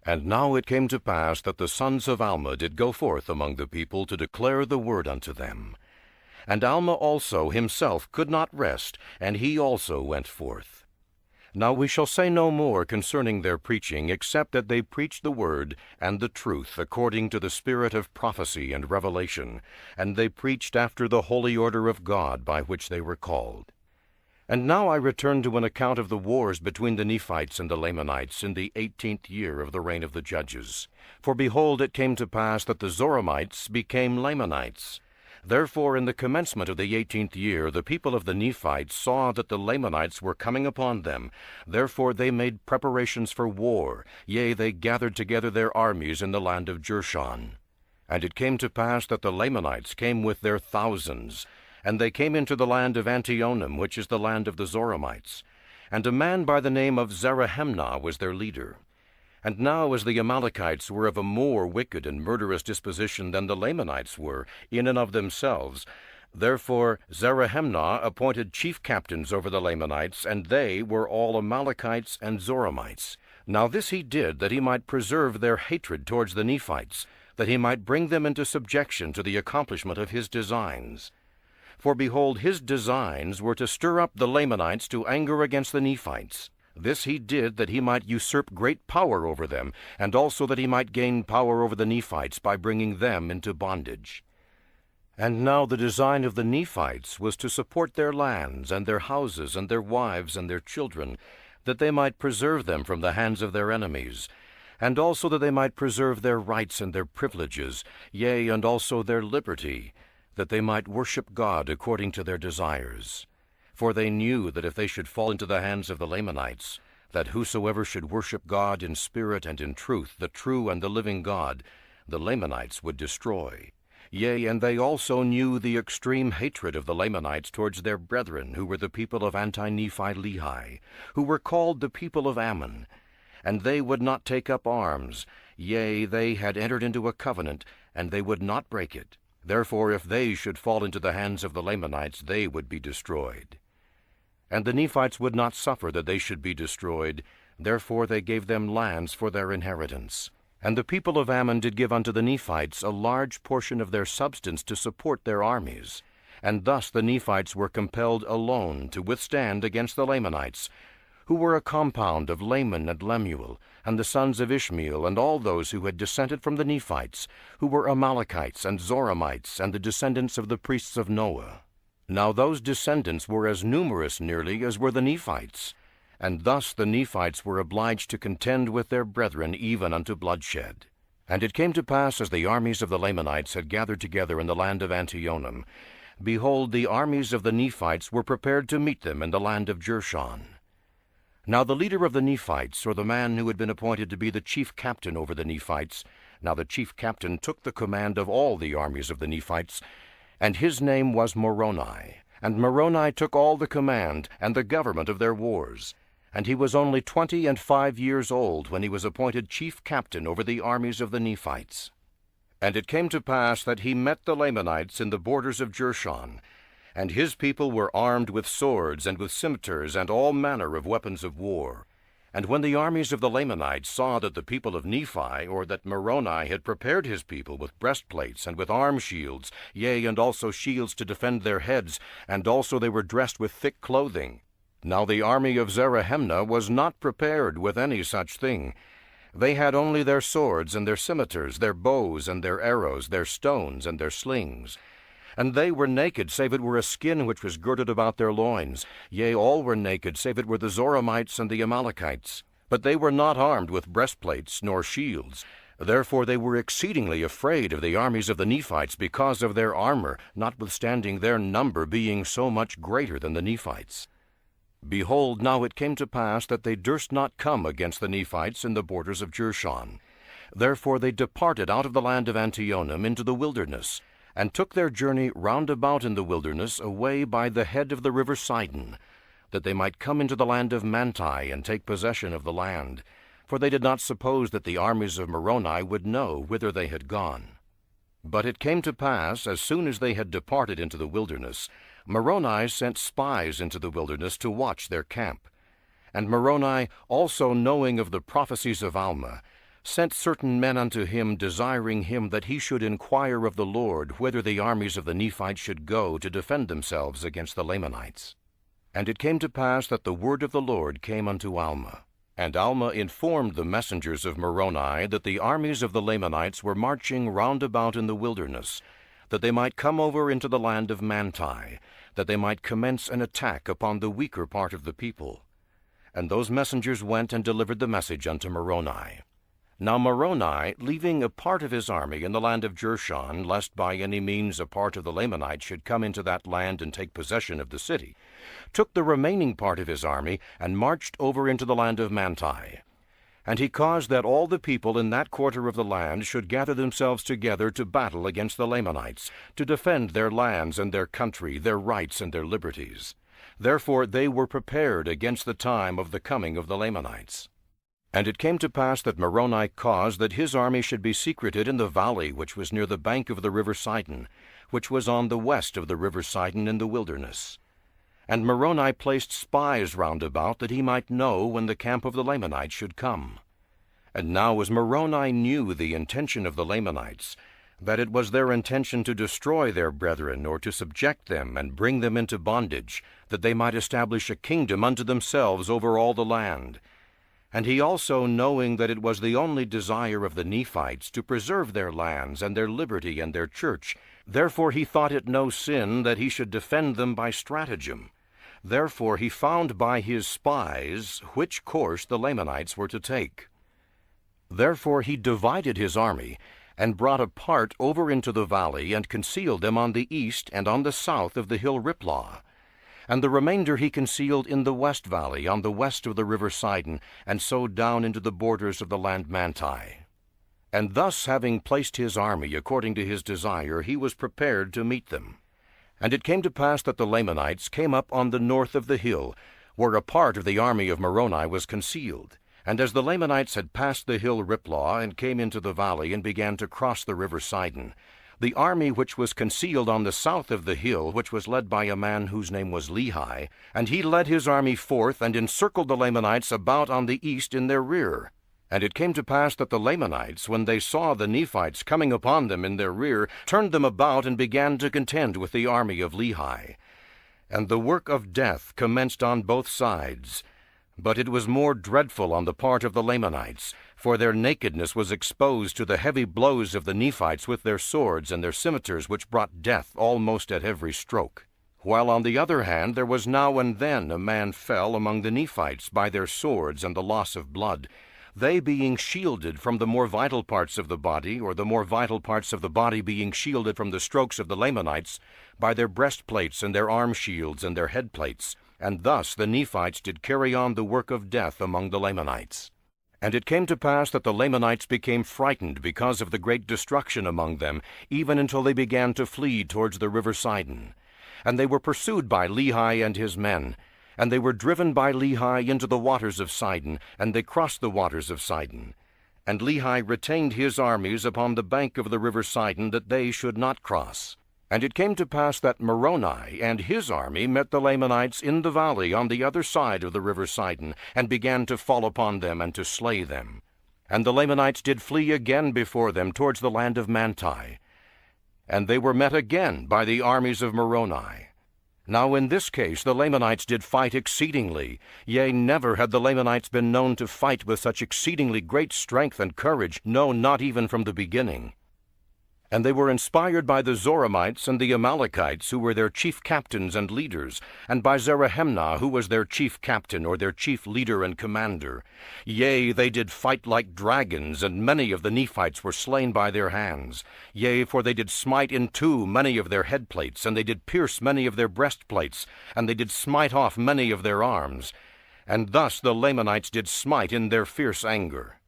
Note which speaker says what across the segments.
Speaker 1: And now it came to pass that the sons of Alma did go forth among the people to declare the word unto them. And Alma also himself could not rest, and he also went forth. Now we shall say no more concerning their preaching, except that they preached the word and the truth according to the spirit of prophecy and revelation, and they preached after the holy order of God by which they were called. And now I return to an account of the wars between the Nephites and the Lamanites in the 18th year of the reign of the judges. For behold, it came to pass that the Zoramites became Lamanites. Therefore in the commencement of the 18th year the people of the Nephites saw that the Lamanites were coming upon them. Therefore they made preparations for war, yea, they gathered together their armies in the land of Jershon. And it came to pass that the Lamanites came with their thousands, and they came into the land of Antionum, which is the land of the Zoramites. And a man by the name of Zarahemnah was their leader. And now as the Amalekites were of a more wicked and murderous disposition than the Lamanites were, in and of themselves, therefore Zarahemnah appointed chief captains over the Lamanites, and they were all Amalekites and Zoramites. Now this he did that he might preserve their hatred towards the Nephites, that he might bring them into subjection to the accomplishment of his designs. For behold, his designs were to stir up the Lamanites to anger against the Nephites. This he did that he might usurp great power over them, and also that he might gain power over the Nephites by bringing them into bondage. And now the design of the Nephites was to support their lands, and their houses, and their wives, and their children, that they might preserve them from the hands of their enemies, and also that they might preserve their rights and their privileges, yea, and also their liberty, that they might worship God according to their desires. For they knew that if they should fall into the hands of the Lamanites, that whosoever should worship God in spirit and in truth, the true and the living God, the Lamanites would destroy. Yea, and they also knew the extreme hatred of the Lamanites towards their brethren, who were the people of Anti-Nephi-Lehi, who were called the people of Ammon. And they would not take up arms. Yea, they had entered into a covenant, and they would not break it. Therefore, if they should fall into the hands of the Lamanites, they would be destroyed. And the Nephites would not suffer that they should be destroyed. Therefore they gave them lands for their inheritance. And the people of Ammon did give unto the Nephites a large portion of their substance to support their armies. And thus the Nephites were compelled alone to withstand against the Lamanites, who were a compound of Laman and Lemuel, and the sons of Ishmael, and all those who had descended from the Nephites, who were Amalekites and Zoramites, and the descendants of the priests of Noah. Now those descendants were as numerous nearly as were the Nephites, and thus the Nephites were obliged to contend with their brethren even unto bloodshed. And it came to pass, as the armies of the Lamanites had gathered together in the land of Antionum, behold, the armies of the Nephites were prepared to meet them in the land of Jershon. Now the leader of the Nephites, or the man who had been appointed to be the chief captain over the Nephites, now the chief captain took the command of all the armies of the Nephites, and his name was Moroni. And Moroni took all the command and the government of their wars. And he was only 25 years old when he was appointed chief captain over the armies of the Nephites. And it came to pass that he met the Lamanites in the borders of Jershon, and his people were armed with swords and with scimitars and all manner of weapons of war. And when the armies of the Lamanites saw that the people of Nephi, or that Moroni had prepared his people with breastplates and with arm shields, yea, and also shields to defend their heads, and also they were dressed with thick clothing. Now the army of Zarahemnah was not prepared with any such thing. They had only their swords and their scimitars, their bows and their arrows, their stones and their slings. And they were naked, save it were a skin which was girded about their loins. Yea, all were naked, save it were the Zoramites and the Amalekites. But they were not armed with breastplates nor shields. Therefore they were exceedingly afraid of the armies of the Nephites because of their armor, notwithstanding their number being so much greater than the Nephites. Behold, now it came to pass that they durst not come against the Nephites in the borders of Jershon. Therefore they departed out of the land of Antionum into the wilderness, and took their journey round about in the wilderness away by the head of the river Sidon, that they might come into the land of Manti and take possession of the land, for they did not suppose that the armies of Moroni would know whither they had gone. But it came to pass, as soon as they had departed into the wilderness, Moroni sent spies into the wilderness to watch their camp. And Moroni, also knowing of the prophecies of Alma, sent certain men unto him, desiring him that he should inquire of the Lord whither the armies of the Nephites should go to defend themselves against the Lamanites. And it came to pass that the word of the Lord came unto Alma. And Alma informed the messengers of Moroni that the armies of the Lamanites were marching round about in the wilderness, that they might come over into the land of Manti, that they might commence an attack upon the weaker part of the people. And those messengers went and delivered the message unto Moroni. Now Moroni, leaving a part of his army in the land of Jershon, lest by any means a part of the Lamanites should come into that land and take possession of the city, took the remaining part of his army and marched over into the land of Manti. And he caused that all the people in that quarter of the land should gather themselves together to battle against the Lamanites, to defend their lands and their country, their rights and their liberties. Therefore they were prepared against the time of the coming of the Lamanites. And it came to pass that Moroni caused that his army should be secreted in the valley which was near the bank of the river Sidon, which was on the west of the river Sidon in the wilderness. And Moroni placed spies round about, that he might know when the camp of the Lamanites should come. And now as Moroni knew the intention of the Lamanites, that it was their intention to destroy their brethren, or to subject them and bring them into bondage, that they might establish a kingdom unto themselves over all the land. And he also, knowing that it was the only desire of the Nephites to preserve their lands and their liberty and their church, therefore he thought it no sin that he should defend them by stratagem. Therefore he found by his spies which course the Lamanites were to take. Therefore he divided his army, and brought a part over into the valley, and concealed them on the east and on the south of the hill Riplah. And the remainder he concealed in the west valley, on the west of the river Sidon, and so down into the borders of the land Manti. And thus, having placed his army according to his desire, he was prepared to meet them. And it came to pass that the Lamanites came up on the north of the hill, where a part of the army of Moroni was concealed. And as the Lamanites had passed the hill Riplah, and came into the valley, and began to cross the river Sidon, the army which was concealed on the south of the hill, which was led by a man whose name was Lehi, and he led his army forth, and encircled the Lamanites about on the east in their rear. And it came to pass that the Lamanites, when they saw the Nephites coming upon them in their rear, turned them about, and began to contend with the army of Lehi. And the work of death commenced on both sides. But it was more dreadful on the part of the Lamanites, for their nakedness was exposed to the heavy blows of the Nephites with their swords and their scimitars, which brought death almost at every stroke. While on the other hand there was now and then a man fell among the Nephites by their swords and the loss of blood, they being shielded from the more vital parts of the body, or the more vital parts of the body being shielded from the strokes of the Lamanites, by their breastplates and their arm shields and their headplates. And thus the Nephites did carry on the work of death among the Lamanites. And it came to pass that the Lamanites became frightened because of the great destruction among them, even until they began to flee towards the river Sidon. And they were pursued by Lehi and his men. And they were driven by Lehi into the waters of Sidon, and they crossed the waters of Sidon. And Lehi retained his armies upon the bank of the river Sidon, that they should not cross. And it came to pass that Moroni and his army met the Lamanites in the valley on the other side of the river Sidon, and began to fall upon them and to slay them. And the Lamanites did flee again before them towards the land of Manti. And they were met again by the armies of Moroni. Now in this case the Lamanites did fight exceedingly. Yea, never had the Lamanites been known to fight with such exceedingly great strength and courage, no, not even from the beginning. And they were inspired by the Zoramites and the Amalekites, who were their chief captains and leaders, and by Zarahemnah, who was their chief captain, or their chief leader and commander. Yea, they did fight like dragons, and many of the Nephites were slain by their hands. Yea, for they did smite in two many of their headplates, and they did pierce many of their breastplates, and they did smite off many of their arms. And thus the Lamanites did smite in their fierce anger.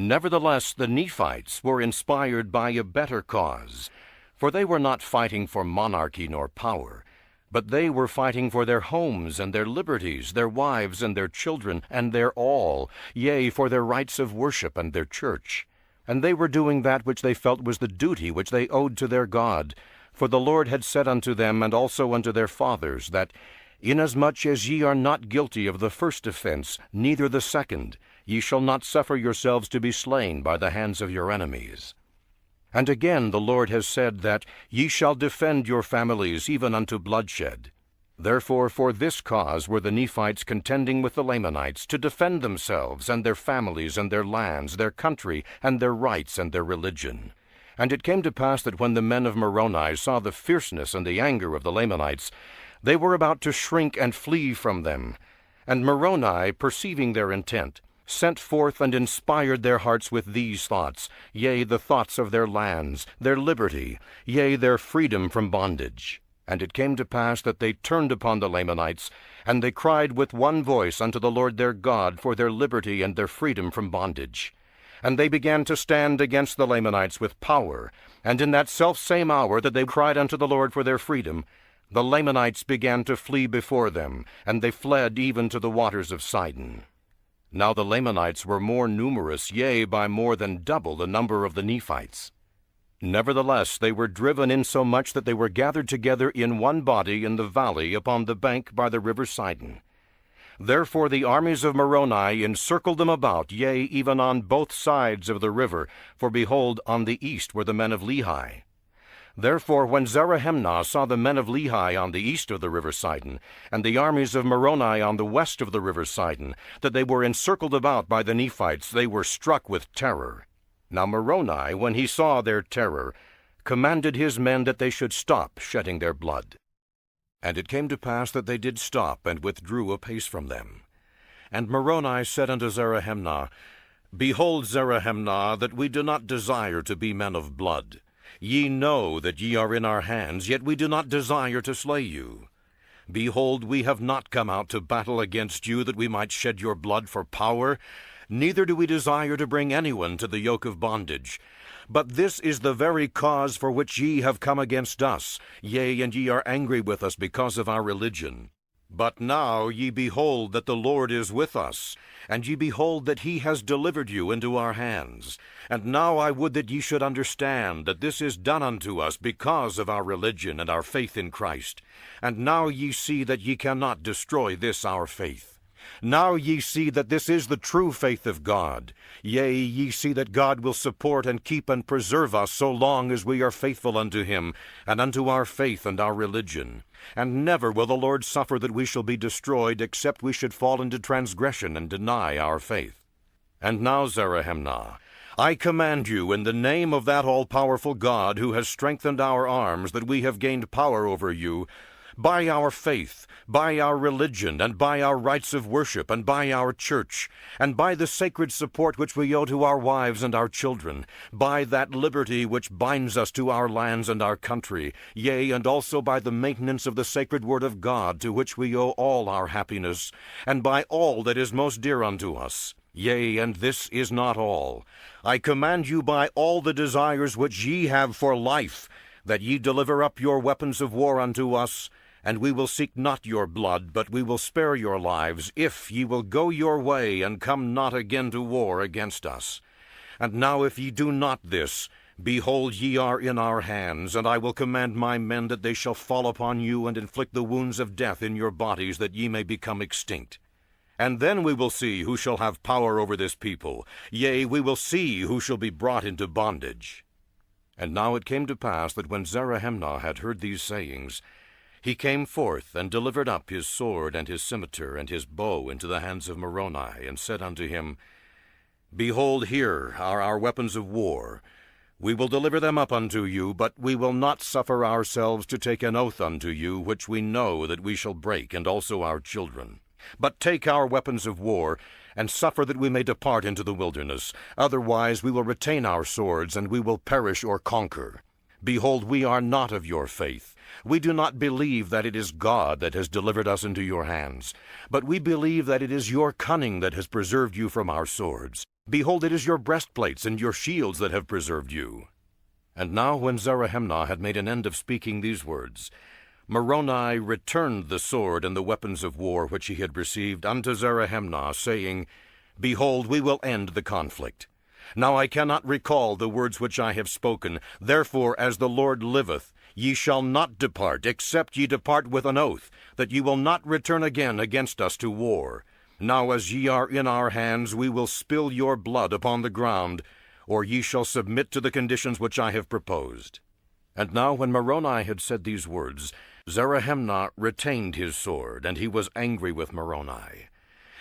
Speaker 1: Nevertheless, the Nephites were inspired by a better cause, for they were not fighting for monarchy nor power, but they were fighting for their homes and their liberties, their wives and their children, and their all, yea, for their rights of worship and their church. And they were doing that which they felt was the duty which they owed to their God, for the Lord had said unto them, and also unto their fathers, that, Inasmuch as ye are not guilty of the first offense, neither the second, Ye shall not suffer yourselves to be slain by the hands of your enemies. And again the Lord has said that ye shall defend your families even unto bloodshed. Therefore for this cause were the Nephites contending with the Lamanites, to defend themselves and their families and their lands, their country, and their rights and their religion. And it came to pass that when the men of Moroni saw the fierceness and the anger of the Lamanites, they were about to shrink and flee from them. And Moroni, perceiving their intent, sent forth and inspired their hearts with these thoughts, yea, the thoughts of their lands, their liberty, yea, their freedom from bondage. And it came to pass that they turned upon the Lamanites, and they cried with one voice unto the Lord their God for their liberty and their freedom from bondage. And they began to stand against the Lamanites with power. And in that selfsame hour that they cried unto the Lord for their freedom, the Lamanites began to flee before them, and they fled even to the waters of Sidon. Now the Lamanites were more numerous, yea, by more than double the number of the Nephites. Nevertheless they were driven insomuch that they were gathered together in one body in the valley upon the bank by the river Sidon. Therefore the armies of Moroni encircled them about, yea, even on both sides of the river, for behold, on the east were the men of Lehi. Therefore when Zarahemnah saw the men of Lehi on the east of the river Sidon, and the armies of Moroni on the west of the river Sidon, that they were encircled about by the Nephites, they were struck with terror. Now Moroni, when he saw their terror, commanded his men that they should stop shedding their blood. And it came to pass that they did stop, and withdrew a pace from them. And Moroni said unto Zarahemnah, Behold, Zarahemnah, that we do not desire to be men of blood. Ye know that ye are in our hands, yet we do not desire to slay you. Behold, we have not come out to battle against you, that we might shed your blood for power, neither do we desire to bring anyone to the yoke of bondage. But this is the very cause for which ye have come against us, yea, and ye are angry with us because of our religion. But now ye behold that the Lord is with us, and ye behold that he has delivered you into our hands. And now I would that ye should understand that this is done unto us because of our religion and our faith in Christ. And now ye see that ye cannot destroy this our faith. Now ye see that this is the true faith of God. Yea, ye see that God will support and keep and preserve us so long as we are faithful unto him, and unto our faith and our religion. And never will the Lord suffer that we shall be destroyed, except we should fall into transgression and deny our faith. And now, Zarahemnah, I command you in the name of that all-powerful God who has strengthened our arms, that we have gained power over you, by our faith, by our religion, and by our rites of worship, and by our church, and by the sacred support which we owe to our wives and our children, by that liberty which binds us to our lands and our country, yea, and also by the maintenance of the sacred word of God, to which we owe all our happiness, and by all that is most dear unto us. Yea, and this is not all. I command you by all the desires which ye have for life, that ye deliver up your weapons of war unto us, and we will seek not your blood, but we will spare your lives, if ye will go your way, and come not again to war against us. And now if ye do not this, behold, ye are in our hands, and I will command my men that they shall fall upon you, and inflict the wounds of death in your bodies, that ye may become extinct. And then we will see who shall have power over this people, yea, we will see who shall be brought into bondage. And now it came to pass that when Zarahemnah had heard these sayings, he came forth and delivered up his sword and his scimitar and his bow into the hands of Moroni, and said unto him, Behold, here are our weapons of war. We will deliver them up unto you, but we will not suffer ourselves to take an oath unto you, which we know that we shall break, and also our children. But take our weapons of war, and suffer that we may depart into the wilderness. Otherwise we will retain our swords, and we will perish or conquer. Behold, we are not of your faith. We do not believe that it is God that has delivered us into your hands, but we believe that it is your cunning that has preserved you from our swords. Behold, it is your breastplates and your shields that have preserved you. And now when Zarahemnah had made an end of speaking these words, Moroni returned the sword and the weapons of war which he had received unto Zarahemnah, saying, Behold, we will end the conflict. Now I cannot recall the words which I have spoken. Therefore, as the Lord liveth, ye shall not depart, except ye depart with an oath, that ye will not return again against us to war. Now as ye are in our hands, we will spill your blood upon the ground, or ye shall submit to the conditions which I have proposed. And now when Moroni had said these words, Zerahemnah retained his sword, and he was angry with Moroni.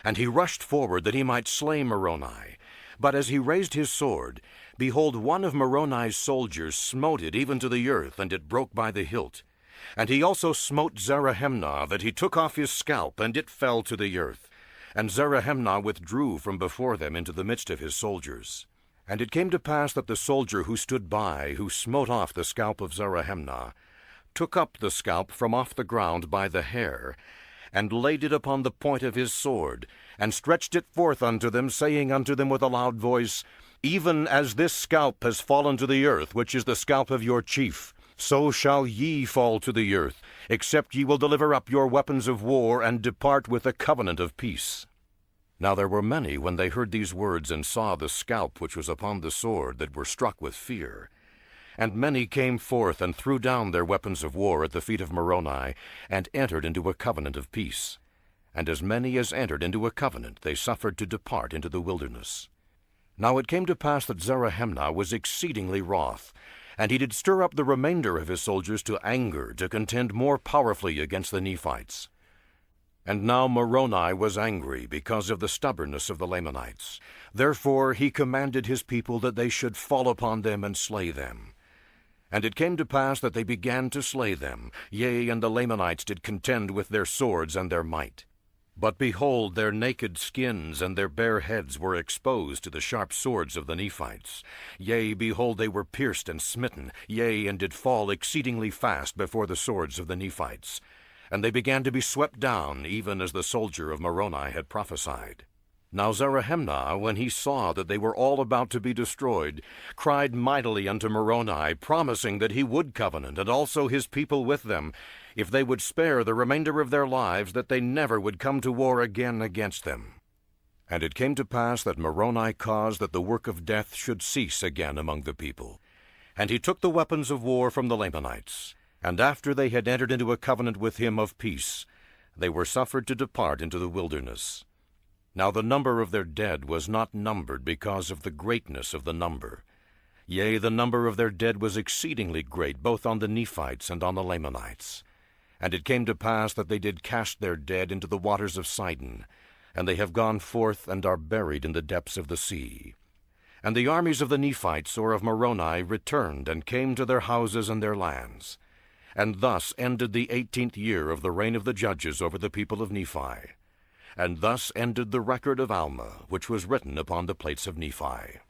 Speaker 1: And he rushed forward that he might slay Moroni. But as he raised his sword, behold, one of Moroni's soldiers smote it even to the earth, and it broke by the hilt. And he also smote Zerahemnah, that he took off his scalp, and it fell to the earth. And Zerahemnah withdrew from before them into the midst of his soldiers. And it came to pass that the soldier who stood by, who smote off the scalp of Zerahemnah, took up the scalp from off the ground by the hair, and laid it upon the point of his sword, and stretched it forth unto them, saying unto them with a loud voice, Even as this scalp has fallen to the earth, which is the scalp of your chief, so shall ye fall to the earth, except ye will deliver up your weapons of war, and depart with a covenant of peace. Now there were many, when they heard these words, and saw the scalp which was upon the sword, that were struck with fear. And many came forth, and threw down their weapons of war at the feet of Moroni, and entered into a covenant of peace. And as many as entered into a covenant, they suffered to depart into the wilderness. Now it came to pass that Zerahemnah was exceedingly wroth, and he did stir up the remainder of his soldiers to anger, to contend more powerfully against the Nephites. And now Moroni was angry because of the stubbornness of the Lamanites. Therefore he commanded his people that they should fall upon them and slay them. And it came to pass that they began to slay them, yea, and the Lamanites did contend with their swords and their might. But behold, their naked skins and their bare heads were exposed to the sharp swords of the Nephites. Yea, behold, they were pierced and smitten, yea, and did fall exceedingly fast before the swords of the Nephites. And they began to be swept down, even as the soldier of Moroni had prophesied. Now Zerahemnah, when he saw that they were all about to be destroyed, cried mightily unto Moroni, promising that he would covenant, and also his people with them, if they would spare the remainder of their lives, that they never would come to war again against them. And it came to pass that Moroni caused that the work of death should cease again among the people. And he took the weapons of war from the Lamanites, and after they had entered into a covenant with him of peace, they were suffered to depart into the wilderness. Now the number of their dead was not numbered because of the greatness of the number. Yea, the number of their dead was exceedingly great, both on the Nephites and on the Lamanites. And it came to pass that they did cast their dead into the waters of Sidon, and they have gone forth and are buried in the depths of the sea. And the armies of the Nephites or of Moroni returned and came to their houses and their lands. And thus ended the 18th year of the reign of the judges over the people of Nephi. And thus ended the record of Alma, which was written upon the plates of Nephi.